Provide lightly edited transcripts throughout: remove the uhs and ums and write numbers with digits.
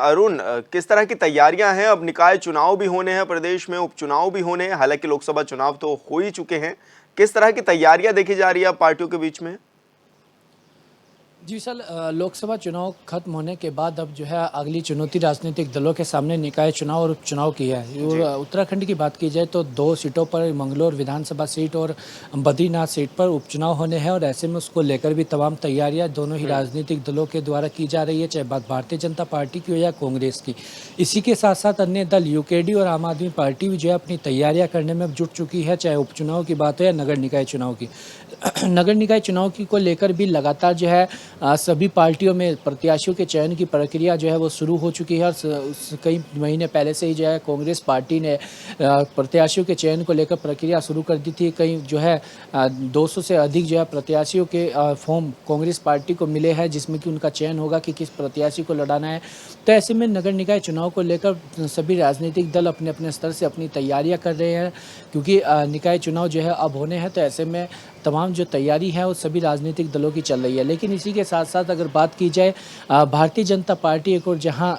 अरुण, किस तरह की तैयारियां हैं? अब निकाय चुनाव भी होने हैं प्रदेश में, उपचुनाव भी होने हैं। हालांकि लोकसभा चुनाव तो हो ही चुके हैं। किस तरह की तैयारियां देखी जा रही है अब पार्टियों के बीच में? जी सर, लोकसभा चुनाव खत्म होने के बाद अब जो है अगली चुनौती राजनीतिक दलों के सामने निकाय चुनाव और उपचुनाव की है। और जी। उत्तराखंड की बात की जाए तो 2 सीटों पर मंगलोर विधानसभा सीट और बद्रीनाथ सीट पर उपचुनाव होने हैं और ऐसे में उसको लेकर भी तमाम तैयारियां दोनों ही राजनीतिक दलों के द्वारा की जा रही है, चाहे बात भारतीय जनता पार्टी की हो या कांग्रेस की। इसी के साथ साथ अन्य दल यूकेडी और आम आदमी पार्टी भी जो है अपनी तैयारियां करने में अब जुट चुकी है, चाहे उपचुनाव की बात हो या नगर निकाय चुनाव की। नगर निकाय चुनाव की को लेकर भी लगातार जो है सभी पार्टियों में प्रत्याशियों के चयन की प्रक्रिया जो है वो शुरू हो चुकी है। कई महीने पहले से ही जो है कांग्रेस पार्टी ने प्रत्याशियों के चयन को लेकर प्रक्रिया शुरू कर दी थी। कई जो है 200 से अधिक जो है प्रत्याशियों के फॉर्म कांग्रेस पार्टी को मिले हैं, जिसमें कि उनका चयन होगा कि किस प्रत्याशी को लड़ाना है। तो ऐसे में नगर निकाय चुनाव को लेकर सभी राजनीतिक दल अपने अपने स्तर से अपनी तैयारियां कर रहे हैं, क्योंकि निकाय चुनाव जो है अब होने हैं। तो ऐसे में तमाम जो तैयारी है वो सभी राजनीतिक दलों की चल रही है। लेकिन इसी के साथ साथ अगर बात की जाए भारतीय जनता पार्टी एक और जहां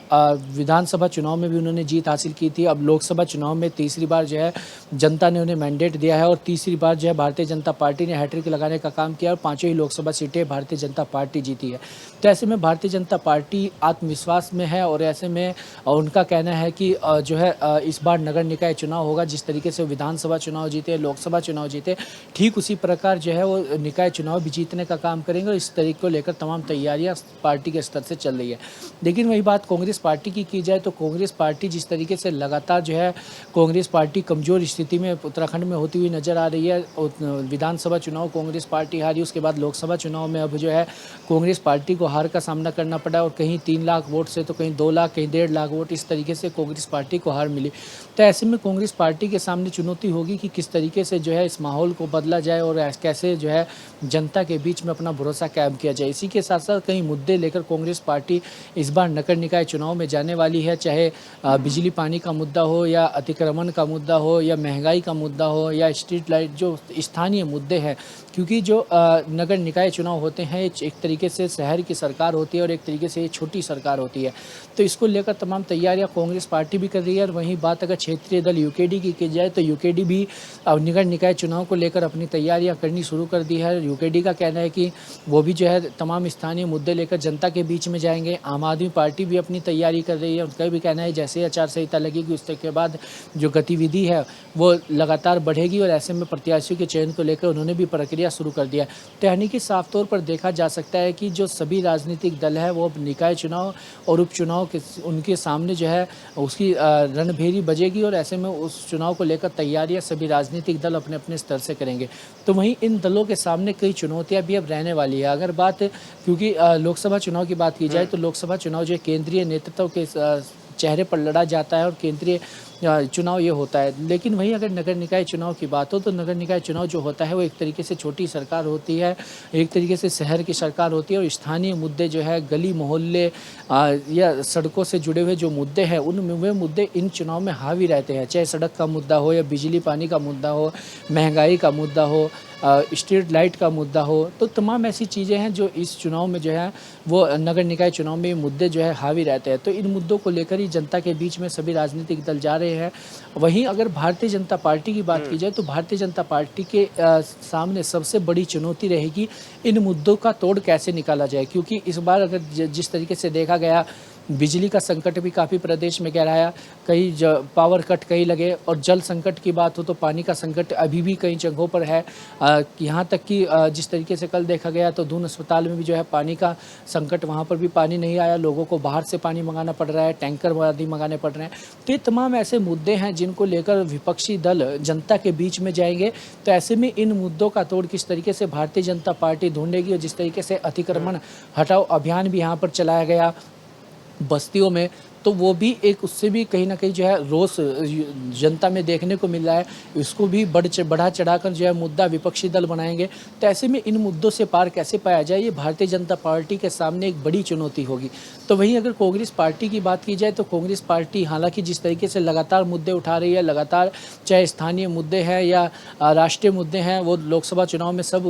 विधानसभा चुनाव में भी उन्होंने जीत हासिल की थी, अब लोकसभा चुनाव में तीसरी बार जो है जनता ने उन्हें मैंडेट दिया है और तीसरी बार जो है भारतीय जनता पार्टी ने हैट्रिक लगाने का काम किया और 5 ही लोकसभा सीटें भारतीय जनता पार्टी जीती है। तो ऐसे में भारतीय जनता पार्टी आत्मविश्वास में है और ऐसे में उनका कहना है कि जो है इस बार नगर निकाय चुनाव होगा, जिस तरीके से विधानसभा चुनाव जीते, लोकसभा चुनाव जीते, ठीक उसी प्रकार जो है वो निकाय चुनाव भी जीतने का काम करेंगे और इस तरीके को लेकर तमाम तैयारियां पार्टी के स्तर से चल रही है। लेकिन वही बात कांग्रेस पार्टी की जाए तो कांग्रेस पार्टी जिस तरीके से लगातार जो है कांग्रेस पार्टी कमजोर स्थिति में उत्तराखंड में होती हुई नजर आ रही है। विधानसभा चुनाव कांग्रेस पार्टी हारी, उसके बाद लोकसभा चुनाव में अब जो है कांग्रेस पार्टी को हार का सामना करना पड़ा और कहीं 3 लाख वोट से तो कहीं 2 लाख, कहीं 1.5 लाख वोट, इस तरीके से कांग्रेस पार्टी को हार मिली। तो ऐसे में कांग्रेस पार्टी के सामने चुनौती होगी कि किस तरीके से जो है इस माहौल को बदला जाए और कैसे जो है जनता के बीच में अपना भरोसा कायम किया जाए। इसी के साथ साथ कई मुद्दे लेकर कांग्रेस पार्टी इस बार नगर निकाय चुनाव में जाने वाली है, चाहे बिजली पानी का मुद्दा हो या अतिक्रमण का मुद्दा हो या महंगाई का मुद्दा हो या स्ट्रीट लाइट, जो स्थानीय मुद्दे हैं। क्योंकि जो नगर निकाय चुनाव होते हैं एक तरीके से शहर की सरकार होती है और एक तरीके से ये छोटी सरकार होती है। तो इसको लेकर तमाम तैयारियां कांग्रेस पार्टी भी कर रही है। और वहीं बात अगर क्षेत्रीय दल यूकेडी की जाए तो यूकेडी भी अब नगर निकाय चुनाव को लेकर अपनी तैयारियां करनी शुरू कर दी है। यूकेडी का कहना है कि वो भी जो है तमाम स्थानीय मुद्दे लेकर जनता के बीच में जाएंगे। आम आदमी पार्टी भी अपनी तैयारी कर रही है। उनका भी कहना है जैसे आचार संहिता लगेगी उसके बाद जो गतिविधि है वो लगातार बढ़ेगी और ऐसे में प्रत्याशियों के चयन को लेकर उन्होंने भी प्रक्रिया शुरू कर दिया। तो यानी कि साफ तौर पर देखा जा सकता है कि जो सभी राजनीतिक दल है वो निकाय चुनाव और उपचुनाव के उनके सामने जो है उसकी रणभेरी बजेगी और ऐसे में उस चुनाव को लेकर तैयारियां सभी राजनीतिक दल अपने अपने स्तर से करेंगे। तो वहीं इन दलों के सामने कई चुनौतियां भी अब रहने वाली है। अगर बात क्योंकि लोकसभा चुनाव की बात की जाए तो लोकसभा चुनाव जो केंद्रीय नेतृत्व के चेहरे पर लड़ा जाता है और केंद्रीय चुनाव ये होता है। लेकिन वहीं अगर नगर निकाय चुनाव की बात हो तो नगर निकाय चुनाव जो होता है वो एक तरीके से छोटी सरकार होती है, एक तरीके से शहर की सरकार होती है और स्थानीय मुद्दे जो है गली मोहल्ले या सड़कों से जुड़े हुए जो मुद्दे हैं उन वे मुद्दे इन चुनाव में हावी रहते हैं, चाहे सड़क का मुद्दा हो या बिजली पानी का मुद्दा हो, महंगाई का मुद्दा हो, स्ट्रीट लाइट का मुद्दा हो। तो तमाम ऐसी चीज़ें हैं जो इस चुनाव में जो है वो नगर निकाय चुनाव में मुद्दे जो है हावी रहते हैं। तो इन मुद्दों को लेकर ही जनता के बीच में सभी राजनीतिक दल जा रहे हैं। वहीं अगर भारतीय जनता पार्टी की बात की जाए तो भारतीय जनता पार्टी के सामने सबसे बड़ी चुनौती रहेगी इन मुद्दों का तोड़ कैसे निकाला जाए। क्योंकि इस बार अगर जिस तरीके से देखा गया बिजली का संकट भी काफ़ी प्रदेश में गहराया, कई पावर कट कई लगे और जल संकट की बात हो तो पानी का संकट अभी भी कई जगहों पर है। यहाँ तक कि जिस तरीके से कल देखा गया तो दून अस्पताल में भी जो है पानी का संकट, वहाँ पर भी पानी नहीं आया, लोगों को बाहर से पानी मंगाना पड़ रहा है, टैंकर आदि मंगाने पड़ रहे हैं। तो ये तमाम ऐसे मुद्दे हैं जिनको लेकर विपक्षी दल जनता के बीच में जाएंगे। तो ऐसे में इन मुद्दों का तोड़ किस तरीके से भारतीय जनता पार्टी ढूंढेगी और जिस तरीके से अतिक्रमण हटाओ अभियान भी यहाँ पर चलाया गया बस्तियों में, तो वो भी एक उससे भी कहीं ना कहीं जो है रोष जनता में देखने को मिल रहा है। इसको भी बढ़ा चढ़ाकर जो है मुद्दा विपक्षी दल बनाएंगे। तो ऐसे में इन मुद्दों से पार कैसे पाया जाए, ये भारतीय जनता पार्टी के सामने एक बड़ी चुनौती होगी। तो वहीं अगर कांग्रेस पार्टी की बात की जाए तो कांग्रेस पार्टी हालांकि जिस तरीके से लगातार मुद्दे उठा रही है, लगातार चाहे स्थानीय मुद्दे हैं या राष्ट्रीय मुद्दे हैं, वो लोकसभा चुनाव में सब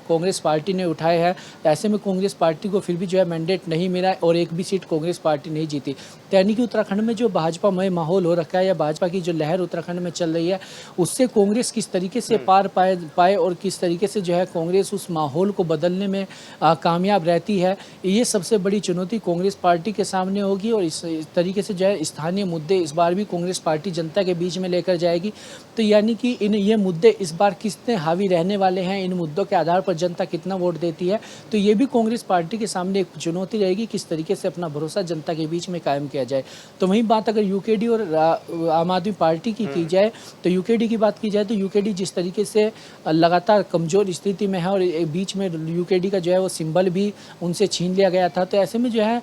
कांग्रेस पार्टी ने उठाए हैं। ऐसे में कांग्रेस पार्टी को फिर भी जो है मैंडेट नहीं मिला और एक भी सीट कांग्रेस पार्टी नहीं जीती। यानी कि उत्तराखंड में जो भाजपामय माहौल हो रखा है या भाजपा की जो लहर उत्तराखंड में चल रही है, उससे कांग्रेस किस तरीके से पार पाए और किस तरीके से जो है कांग्रेस उस माहौल को बदलने में कामयाब रहती है, ये सबसे बड़ी चुनौती कांग्रेस पार्टी के सामने होगी। और इस तरीके से जो है स्थानीय मुद्दे इस बार भी कांग्रेस पार्टी जनता के बीच में लेकर जाएगी। तो यानी कि ये मुद्दे इस बार कितने हावी रहने वाले हैं, इन मुद्दों के आधार पर जनता कितना वोट देती है, तो ये भी कांग्रेस पार्टी के सामने एक चुनौती रहेगी, किस तरीके से अपना भरोसा जनता के बीच में कायम किया जाए। तो वहीं बात अगर यूकेडी और आम आदमी पार्टी की जाए, तो यूकेडी की बात की जाए तो यूकेडी जिस तरीके से लगातार कमजोर स्थिति में है और बीच में यूकेडी का जो है वो सिंबल भी उनसे छीन लिया गया था, तो ऐसे में जो है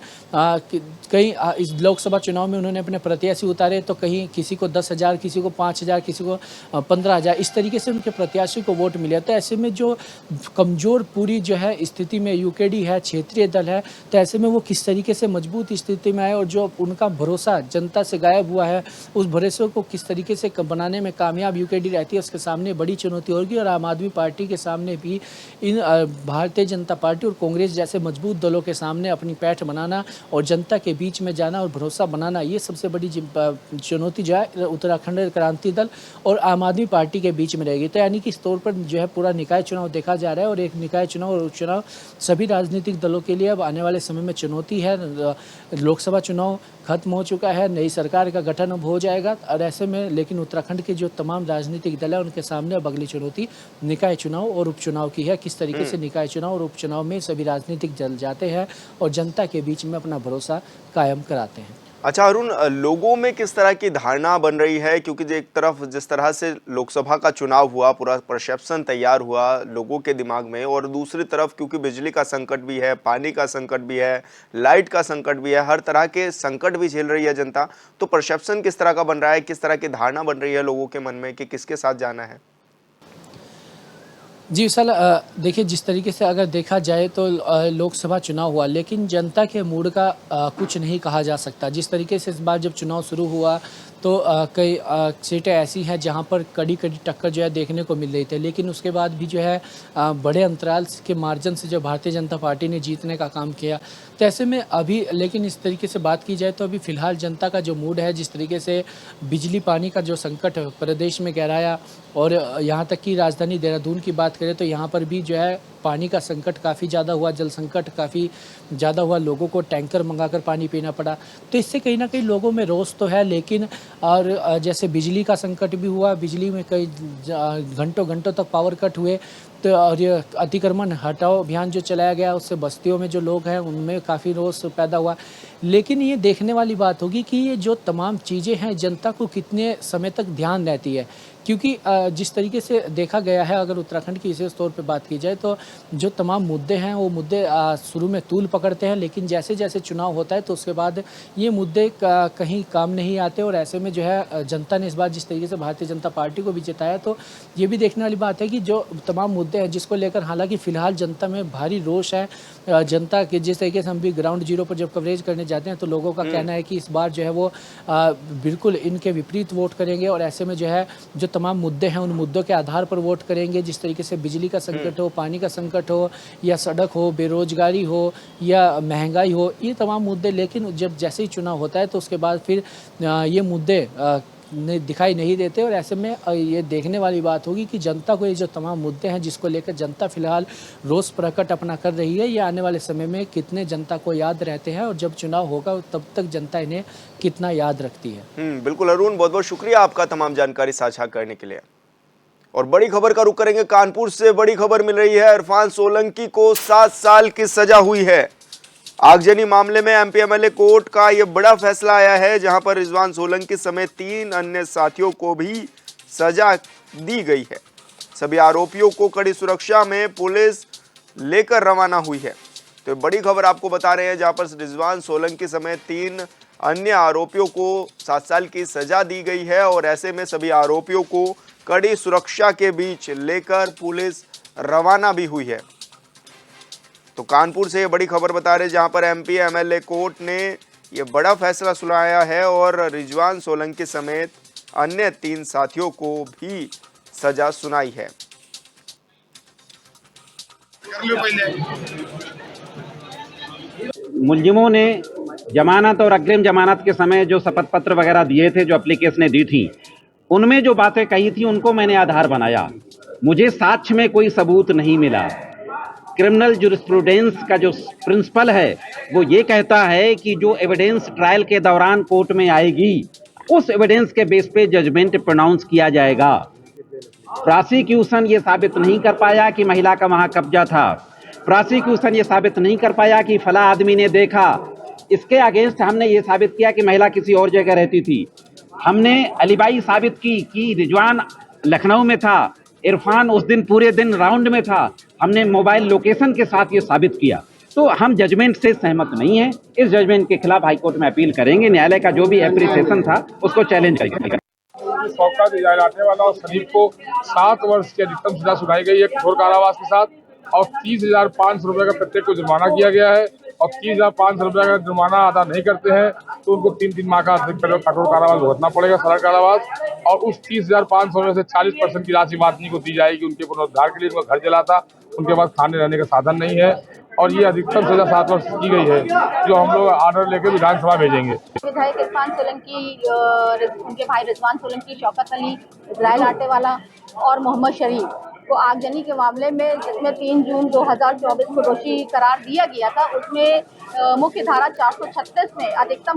कई इस लोकसभा चुनाव में उन्होंने अपने प्रत्याशी उतारे, तो कहीं किसी को 10,000, किसी को 5,000, किसी को 15,000, इस तरीके से उनके प्रत्याशी को वोट मिले। तो ऐसे में जो कमजोर पूरी जो है स्थिति में यूकेडी है, क्षेत्रीय दल है, तो ऐसे में वो किस तरीके से मजबूत स्थिति में आए और जो उनका भरोसा जनता से गायब हुआ है, उस भरोसे को किस तरीके से बनाने में कामयाब यूकेडी रहती है, उसके सामने बड़ी चुनौती होगी। और आम आदमी पार्टी के सामने भी इन भारतीय जनता पार्टी और कांग्रेस जैसे मजबूत दलों के सामने अपनी पैठ बनाना और जनता के बीच में जाना और भरोसा बनाना, ये सबसे बड़ी चुनौती जो है उत्तराखंड क्रांति दल और आम आदमी पार्टी के बीच में रहेगी। तो यानी कि इस तौर पर जो है पूरा निकाय चुनाव देखा जा रहा है और एक निकाय चुनाव और उपचुनाव सभी राजनीतिक दलों के लिए अब आने वाले समय में चुनौती है। लोकसभा चुनाव खत्म हो चुका है, नई सरकार का गठन अब हो जाएगा और ऐसे में लेकिन उत्तराखंड के जो तमाम राजनीतिक दल है उनके सामने अब अगली चुनौती निकाय चुनाव और उपचुनाव की है। किस तरीके से निकाय चुनाव और उपचुनाव में सभी राजनीतिक दल जाते हैं और जनता के बीच में अपना भरोसा कायम कराते हैं। अच्छा अरुण, लोगों में किस तरह की धारणा बन रही है, क्योंकि एक तरफ जिस तरह से लोकसभा का चुनाव हुआ, पूरा परसेप्शन तैयार हुआ लोगों के दिमाग में, और दूसरी तरफ क्योंकि बिजली का संकट भी है, पानी का संकट भी है, लाइट का संकट भी है, हर तरह के संकट भी झेल रही है जनता, तो परसेप्शन किस तरह का बन रहा है, किस तरह की धारणा बन रही है लोगों के मन में कि किसके साथ जाना है? जी सर, देखिए जिस तरीके से अगर देखा जाए तो लोकसभा चुनाव हुआ, लेकिन जनता के मूड का कुछ नहीं कहा जा सकता। जिस तरीके से इस बार जब चुनाव शुरू हुआ तो कई सीटें ऐसी हैं जहां पर कड़ी टक्कर जो है देखने को मिल रही थी, लेकिन उसके बाद भी जो है बड़े अंतराल के मार्जिन से जो भारतीय जनता पार्टी ने जीतने का काम किया। तो ऐसे में अभी लेकिन इस तरीके से बात की जाए तो अभी फ़िलहाल जनता का जो मूड है, जिस तरीके से बिजली पानी का जो संकट प्रदेश में गहराया और यहाँ तक कि राजधानी देहरादून की बात करें तो यहाँ पर भी जो है पानी का संकट काफ़ी ज़्यादा हुआ, जल संकट काफ़ी ज़्यादा हुआ, लोगों को टैंकर मंगाकर पानी पीना पड़ा। तो इससे कहीं ना कहीं लोगों में रोष तो है, लेकिन और जैसे बिजली का संकट भी हुआ, बिजली में कई घंटों तक पावर कट हुए। तो और ये अतिक्रमण हटाओ अभियान जो चलाया गया, उससे बस्तियों में जो लोग हैं उनमें काफ़ी रोष पैदा हुआ। लेकिन ये देखने वाली बात होगी कि ये जो तमाम चीज़ें हैं जनता को कितने समय तक ध्यान रहती है, क्योंकि जिस तरीके से देखा गया है, अगर उत्तराखंड की विशेष तौर पे बात की जाए तो जो तमाम मुद्दे हैं वो मुद्दे शुरू में तूल पकड़ते हैं, लेकिन जैसे जैसे चुनाव होता है तो उसके बाद ये मुद्दे कहीं काम नहीं आते। और ऐसे में जो है जनता ने इस बार जिस तरीके से भारतीय जनता पार्टी को भी जिताया, तो ये भी देखने वाली बात है कि जो तमाम मुद्दे हैं जिसको लेकर हालांकि फ़िलहाल जनता में भारी रोष है, जनता के जिस तरीके से हम भी ग्राउंड जीरो पर जब कवरेज करने जाते हैं तो लोगों का कहना है कि इस बार जो है वो बिल्कुल इनके विपरीत वोट करेंगे और ऐसे में जो है जो तमाम मुद्दे हैं उन मुद्दों के आधार पर वोट करेंगे। जिस तरीके से बिजली का संकट हो, पानी का संकट हो, या सड़क हो, बेरोजगारी हो या महंगाई हो, ये तमाम मुद्दे, लेकिन जब जैसे ही चुनाव होता है तो उसके बाद फिर ये मुद्दे दिखाई नहीं देते। और ऐसे में ये देखने वाली बात होगी कि जनता को ये जो तमाम मुद्दे हैं जिसको लेकर जनता फिलहाल रोष प्रकट अपना कर रही है, ये आने वाले समय में कितने जनता को याद रहते हैं और जब चुनाव होगा तब तक जनता इन्हें कितना याद रखती है। बिल्कुल अरुण, बहुत बहुत शुक्रिया आपका तमाम जानकारी साझा करने के लिए। और बड़ी खबर का रुख करेंगे, कानपुर से बड़ी खबर मिल रही है। इरफान सोलंकी को 7 साल की सजा हुई है। आगजनी मामले में एमपी एमएलए कोर्ट का यह बड़ा फैसला आया है, जहां पर रिजवान सोलंकी समेत 3 अन्य साथियों को भी सजा दी गई है। सभी आरोपियों को कड़ी सुरक्षा में पुलिस लेकर रवाना हुई है। तो बड़ी खबर आपको बता रहे हैं, जहां पर रिजवान सोलंकी समेत 3 अन्य आरोपियों को 7 साल की सजा दी गई है और ऐसे में सभी आरोपियों को कड़ी सुरक्षा के बीच लेकर पुलिस रवाना भी हुई है। तो कानपुर से ये बड़ी खबर बता रहे हैं, जहां पर एमपी एमएलए कोर्ट ने ये बड़ा फैसला सुनाया है और रिजवान सोलंकी समेत अन्य 3 साथियों को भी सजा सुनाई है। मुलजिमों ने जमानत और अग्रिम जमानत के समय जो शपथ पत्र वगैरह दिए थे, जो एप्लीकेशनें दी थी, उनमें जो बातें कही थी उनको मैंने आधार बनाया। मुझे साक्ष्य में कोई सबूत नहीं मिला। क्रिमिनल जुरिस्प्रूडेंस का जो प्रिंसिपल है वो ये कहता है कि जो एविडेंस ट्रायल के दौरान कोर्ट में आएगी उस एविडेंस के बेस पे जजमेंट प्रोनाउंस किया जाएगा। प्रोसिक्यूशन ये साबित नहीं कर पाया कि महिला का वहां कब्जा था। प्रोसिक्यूशन ये साबित नहीं कर पाया कि फला आदमी ने देखा। इसके अगेंस्ट हमने ये साबित किया कि महिला किसी और जगह रहती थी। हमने अलीबाई साबित की कि रिजवान लखनऊ में था, इरफान उस दिन पूरे दिन राउंड में था। हमने मोबाइल लोकेशन के साथ ये साबित किया। तो हम जजमेंट से सहमत नहीं हैं। इस जजमेंट के खिलाफ हाईकोर्ट में अपील करेंगे। न्यायालय का जो भी एप्रिसिएशन था उसको चैलेंज करेंगे। शौकत इजाज आटेवाला और शरीफ को 7 वर्ष की अधिकतम सजा सुनाई गई है कठोर कारावास के साथ, और 30,500 रुपये का प्रत्येक को जुर्माना किया गया है। और 30,500 रुपये का जुर्माना अदा नहीं करते हैं तो उनको 3 माह का अतिरिक्त कठोर कारावास भुगतना पड़ेगा, सरल कारावास। और उस 30,500 में से 40% की राशि वातनी को दी जाएगी उनके पुनरुद्धार के लिए। उनका घर जला था, उनके पास खाने रहने का साधन नहीं है, और ये अधिकतम सजा 7 वर्ष की गई है, जो हम लोग ऑर्डर लेकर विधानसभा भेजेंगे। विधायक इरफान सोलंकी, उनके भाई रिजवान सोलंकी, शौकत अली, इजराइल आटेवाला और मोहम्मद शरीफ को आगजनी के मामले में, जिसमें 3 जून 2024 को दोषी करार दिया गया था, उसमें मुख्य धारा 436 में अधिकतम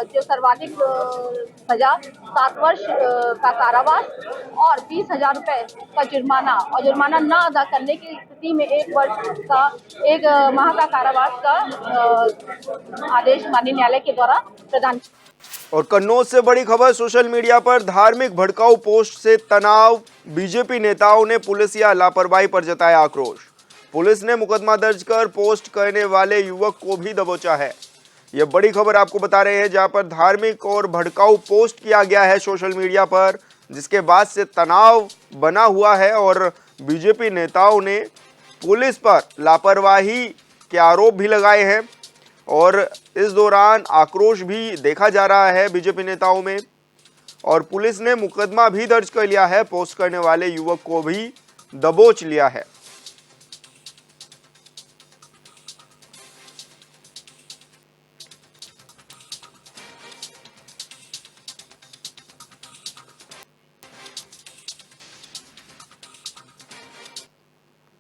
जो सर्वाधिक सजा 7 वर्ष का कारावास और 20,000 रुपये का जुर्माना, और जुर्माना न अदा करने की स्थिति में 1 माह का कारावास का आदेश माननीय न्यायालय के द्वारा प्रदान। और कन्नौज से बड़ी खबर, सोशल मीडिया पर धार्मिक भड़काऊ पोस्ट से तनाव, बीजेपी नेताओं ने पुलिस या लापरवाही पर जताया आक्रोश। पुलिस ने मुकदमा दर्ज कर पोस्ट करने वाले युवक को भी दबोचा है। यह बड़ी खबर आपको बता रहे हैं, जहां पर धार्मिक और भड़काऊ पोस्ट किया गया है सोशल मीडिया पर, जिसके बाद से तनाव बना हुआ है और बीजेपी नेताओं ने पुलिस पर लापरवाही के आरोप भी लगाए हैं। और इस दौरान आक्रोश भी देखा जा रहा है बीजेपी नेताओं में, और पुलिस ने मुकदमा भी दर्ज कर लिया है, पोस्ट करने वाले युवक को भी दबोच लिया है।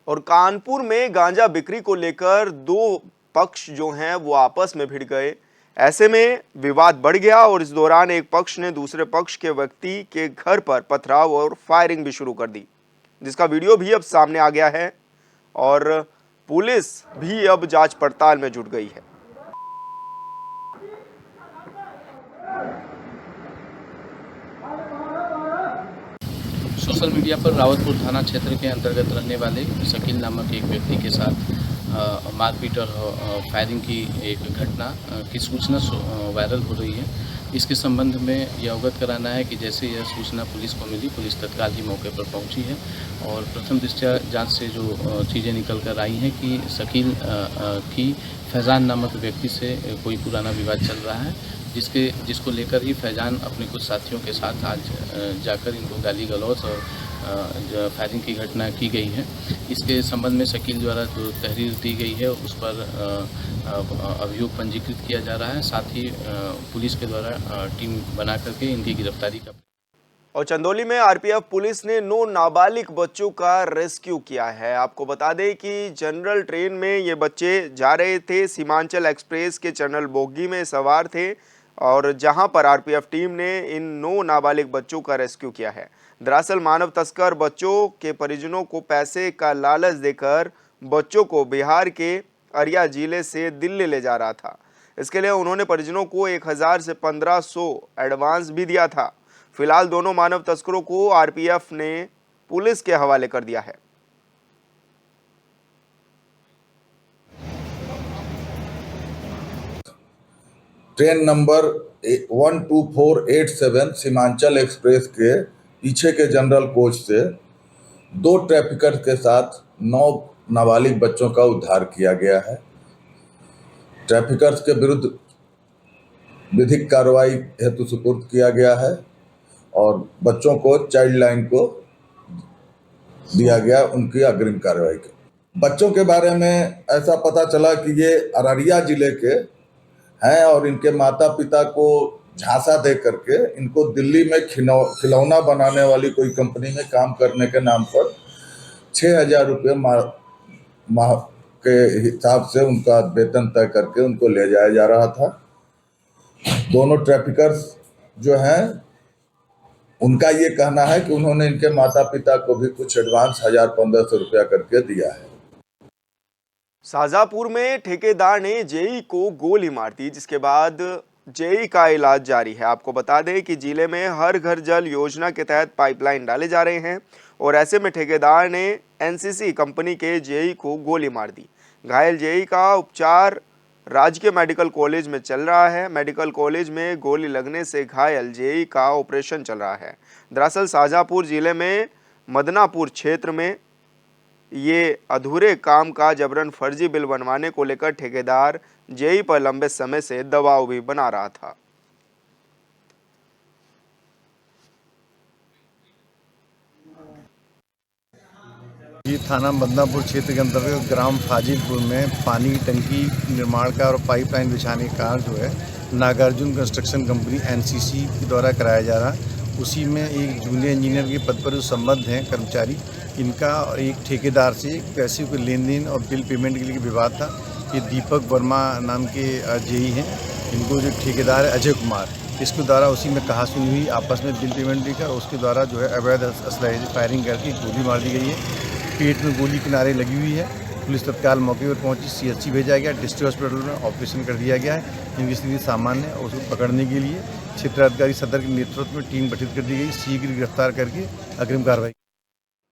और कानपुर में गांजा बिक्री को लेकर 2 पक्ष जो हैं वो आपस में भिड़ गए। ऐसे में विवाद बढ़ गया और इस दौरान एक पक्ष ने दूसरे पक्ष के व्यक्ति के घर पर पथराव और फायरिंग भी शुरू कर दी, जिसका वीडियो भी अब सामने आ गया है और पुलिस भी अब जांच पड़ताल में जुट गई है। सोशल मीडिया पर रावतपुर थाना क्षेत्र के अंतर्गत रहने वाले शकील नामक एक व्यक्ति के साथ मारपीट और फायरिंग की एक घटना की सूचना वायरल हो रही है। इसके संबंध में यह अवगत कराना है कि जैसे यह सूचना पुलिस को मिली, पुलिस तत्काल ही मौके पर पहुंची है और प्रथम दृष्टया जांच से जो चीज़ें निकल कर आई हैं कि शकील की फैज़ान नामक व्यक्ति से कोई पुराना विवाद चल रहा है, जिसको लेकर ही फैज़ान अपने कुछ साथियों के साथ आज जाकर इनको गाली गलौज और फायरिंग की घटना की गई है। इसके संबंध में शकील द्वारा जो तहरीर दी गई है उस पर अभियोग पंजीकृत किया जा रहा है। साथ ही पुलिस के द्वारा टीम बना करके इनकी गिरफ्तारी का। और चंदौली में आरपीएफ पुलिस ने 9 नाबालिग बच्चों का रेस्क्यू किया है। आपको बता दें कि जनरल ट्रेन में ये बच्चे जा रहे थे, सीमांचल एक्सप्रेस के जनरल बोगी में सवार थे, और जहां पर आरपीएफ टीम ने इन 9 नाबालिग बच्चों का रेस्क्यू किया है। दरअसल मानव तस्कर बच्चों के परिजनों को पैसे का लालच देकर बच्चों को बिहार के अरिया जिले से दिल्ली ले जा रहा था। इसके लिए उन्होंने परिजनों को 1000 से 1500 एडवांस भी दिया था। फिलहाल दोनों मानव तस्करों को आरपीएफ ने पुलिस के हवाले कर दिया है। ट्रेन नंबर 12487 सीमांचल एक्सप्रेस के पीछे के जनरल कोच से 2 ट्रैफिकर्स के साथ 9 नाबालिग बच्चों का उद्धार किया गया है। ट्रैफिकर्स के विरुद्ध विधिक कार्रवाई हेतु सुपुर्द किया गया है और बच्चों को चाइल्ड लाइन को दिया गया उनकी अग्रिम कार्रवाई के। बच्चों के बारे में ऐसा पता चला कि ये अररिया जिले के हैं और इनके माता पिता को झांसा दे करके इनको दिल्ली में खिलौना बनाने वाली कोई कंपनी में काम करने के नाम पर 6,000 रुपये माह के हिसाब से उनका वेतन तय करके उनको ले जाया जा रहा था। दोनों ट्रैफिकर्स जो हैं उनका ये कहना है कि उन्होंने इनके माता पिता को भी कुछ एडवांस 1,000-1,500 रुपया करके दिया है। शाहजहांपुर में ठेकेदार ने जेई को गोली मार दी, जिसके बाद जेई का इलाज जारी है। आपको बता दें कि जिले में हर घर जल योजना के तहत पाइपलाइन डाले जा रहे हैं और ऐसे में ठेकेदार ने एनसीसी कंपनी के जेई को गोली मार दी। घायल जेई का उपचार राजकीय मेडिकल कॉलेज में चल रहा है। मेडिकल कॉलेज में गोली लगने से घायल जेई का ऑपरेशन चल रहा है। दरअसल शाहजहांपुर जिले में मदनापुर क्षेत्र में ये अधूरे काम का जबरन फर्जी बिल बनवाने को लेकर ठेकेदार जेई पर लंबे समय से दबाव भी बना रहा था। ये थाना मदनापुर क्षेत्र के अंतर्गत ग्राम फाजिलपुर में पानी की टंकी निर्माण का और पाइपलाइन बिछाने का कार्य जो है नागार्जुन कंस्ट्रक्शन कंपनी एनसीसी के द्वारा कराया जा रहा है। उसी में एक जूनियर इंजीनियर के पद पर जो संबद्ध हैं कर्मचारी, इनका एक ठेकेदार से पैसे के लेन देन और बिल पेमेंट के लिए विवाद था। ये दीपक वर्मा नाम के जेई हैं, इनको जो ठेकेदार है अजय कुमार, इसके द्वारा उसी में कहासुनी हुई, आपस में बिल पेमेंट लेकर उसके द्वारा जो है अवैध असलहे से फायरिंग करके गोली मार दी गई है। पेट में गोली किनारे लगी हुई है। पुलिस तत्काल मौके पर पहुंची, सीएचसी भेजा गया, डिस्ट्रिक्ट हॉस्पिटल में ऑपरेशन कर दिया गया है। इनकी स्थिति सामान्य है और उसको पकड़ने के लिए क्षेत्राधिकारी सदर के नेतृत्व में टीम गठित कर दी गई। शीघ्र गिरफ्तार करके अग्रिम कार्रवाई